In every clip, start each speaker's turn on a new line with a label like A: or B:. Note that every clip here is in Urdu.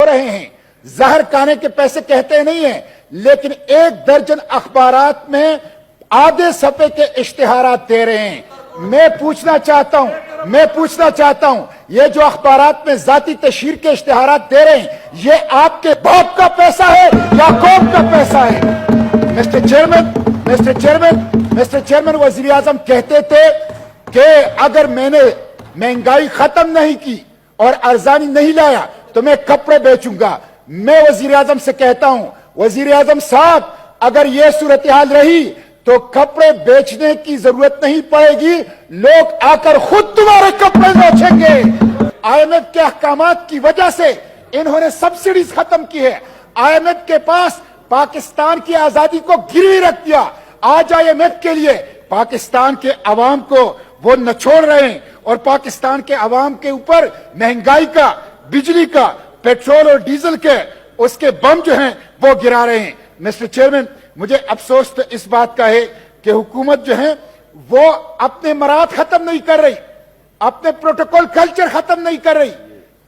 A: ہو رہے ہیں، زہر کھانے کے پیسے کہتے نہیں ہیں، لیکن 1 درجن اخبارات میں آدھے صفحے کے اشتہارات دے رہے ہیں۔ میں پوچھنا چاہتا ہوں یہ جو اخبارات میں ذاتی تشہیر کے اشتہارات دے رہے ہیں، یہ آپ کے باپ کا پیسہ ہے یا قوم کا پیسہ ہے؟ مسٹر چیئرمین، وزیر اعظم کہتے تھے کہ اگر میں نے مہنگائی ختم نہیں کی اور ارزانی نہیں لایا تو میں کپڑے بیچوں گا۔ میں وزیر اعظم سے کہتا ہوں، وزیر اعظم صاحب، اگر یہ صورتحال رہی تو کپڑے بیچنے کی ضرورت نہیں پڑے گی، لوگ آ کر خود تمہارے کپڑے بیچیں گے۔ آئی ایم ایف کے احکامات کی وجہ سے انہوں نے سبسڈیز ختم کی ہے۔ آئی ایم ایف کے پاس پاکستان کی آزادی کو گروی رکھ دیا۔ آج آئی ایم ایف کے لیے پاکستان کے عوام کو وہ نچوڑ رہے ہیں اور پاکستان کے عوام کے اوپر مہنگائی کا، بجلی کا، پیٹرول اور ڈیزل کے اس کے بم جو ہیں وہ گرا رہے ہیں۔ مسٹر چیئرمین، مجھے افسوس تو اس بات کا ہے کہ حکومت جو ہے وہ اپنے مراد ختم نہیں کر رہی، اپنے پروٹوکول کلچر ختم نہیں کر رہی،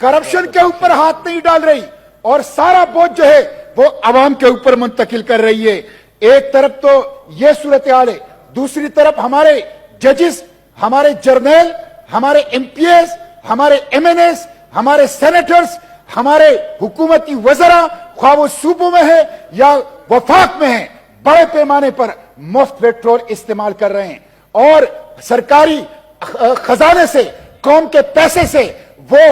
A: کرپشن کے اوپر ہاتھ نہیں ڈال رہی اور سارا بوجھ جو ہے وہ عوام کے اوپر منتقل کر رہی ہے۔ ایک طرف تو یہ صورتحال ہے، دوسری طرف ہمارے ججز، ہمارے جرنیل، ہمارے ایم پی ایس، ہمارے ایم این ایس، ہمارے سینیٹرز، ہمارے حکومتی وزراء، خواہ وہ صوبوں میں ہے یا وفاق میں ہے، بڑے پیمانے پر مفت پیٹرول استعمال کر رہے ہیں اور سرکاری خزانے سے، قوم کے پیسے سے وہ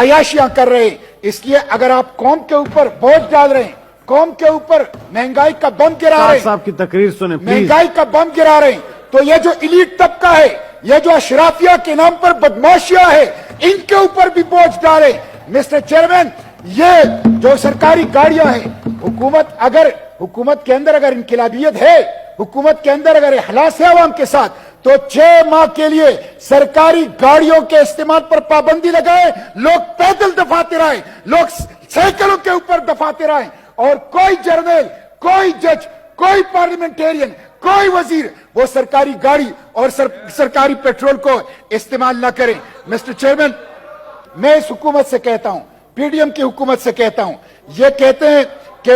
A: عیاشیاں کر رہے ہیں۔ اس لیے اگر آپ قوم کے اوپر بوجھ ڈال رہے ہیں، قوم کے اوپر مہنگائی کا بم گرا رہے ہیں،
B: صاحب کی تقریر سنیں پلیز،
A: مہنگائی کا بم گرا رہے ہیں، تو یہ جو ایلیٹ طبقہ ہے، یہ جو اشرافیہ کے نام پر بدماشیاں ہے، ان کے اوپر بھی بوجھ ڈالے۔ مسٹر چیئرمین، یہ جو سرکاری گاڑیاں ہیں، حکومت کے اندر اگر انقلابیت ہے، حکومت کے اندر اگر اخلاص ہے عوام کے ساتھ، تو 6 ماہ کے لیے سرکاری گاڑیوں کے استعمال پر پابندی لگائے، لوگ پیدل دفاتر آئے، لوگ سائیکلوں کے اوپر دفاتر آئے، اور کوئی جرنیل، کوئی جج، کوئی پارلیمنٹیرین، کوئی وزیر وہ سرکاری گاڑی اور سرکاری پیٹرول کو استعمال نہ کرے۔ مسٹر چیئرمین، میں اس حکومت سے کہتا ہوں، پی ڈی ایم کی حکومت سے کہتا ہوں، یہ کہتے ہیں کہ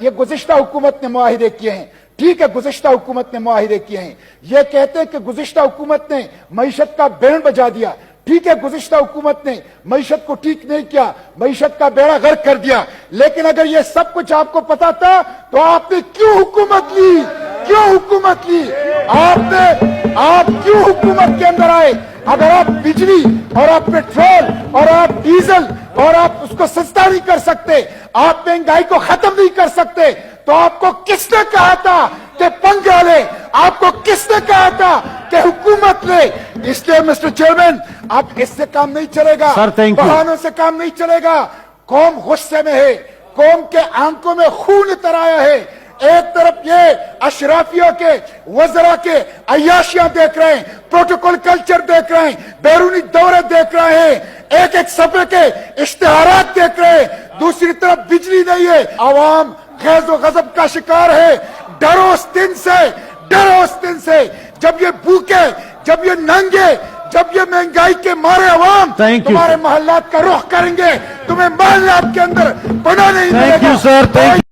A: یہ گزشتہ حکومت نے معاہدے کیے ہیں، ٹھیک ہے، گزشتہ حکومت نے معاہدے کیے ہیں۔ یہ کہتے ہیں کہ گزشتہ حکومت نے معیشت کا بینڈ بجا دیا، ٹھیک ہے، گزشتہ حکومت نے معیشت کو ٹھیک نہیں کیا، معیشت کا بیڑا غرق کر دیا، لیکن اگر یہ سب کچھ آپ کو پتا تھا تو آپ نے کیوں حکومت لی؟ آپ کیوں حکومت کے اندر آئے؟ اگر آپ بجلی اور آپ پیٹرول اور آپ ڈیزل اور آپ اس کو سستا نہیں کر سکتے، آپ مہنگائی کو ختم نہیں کر سکتے، تو آپ کو کس نے کہا تھا کہ پنگا لے؟ آپ کو کس نے کہا تھا کہ حکومت لے؟ اس لیے مسٹر چیئرمین، اب اس سے کام نہیں چلے گا، بہانوں سے کام نہیں چلے گا۔ قوم غصے میں ہے، قوم کے آنکھوں میں خون اتر آیا ہے۔ ایک طرف یہ اشرافیہ کے، وزراء کے عیاشیاں دیکھ رہے ہیں، پروٹوکول کلچر دیکھ رہے ہیں، بیرونی دورے دیکھ رہے ہیں، ایک صفحے کے اشتہارات دیکھ رہے ہیں، دوسری طرف بجلی نہیں ہے، عوام غیظ و غضب کا شکار ہے۔ ڈرو اس دن سے جب یہ بھوکے، جب یہ ننگے، جب یہ مہنگائی کے مارے عوام تمہارے محلات کا رخ کریں گے، تمہیں محلات کے اندر بنا نہیں ملے گا۔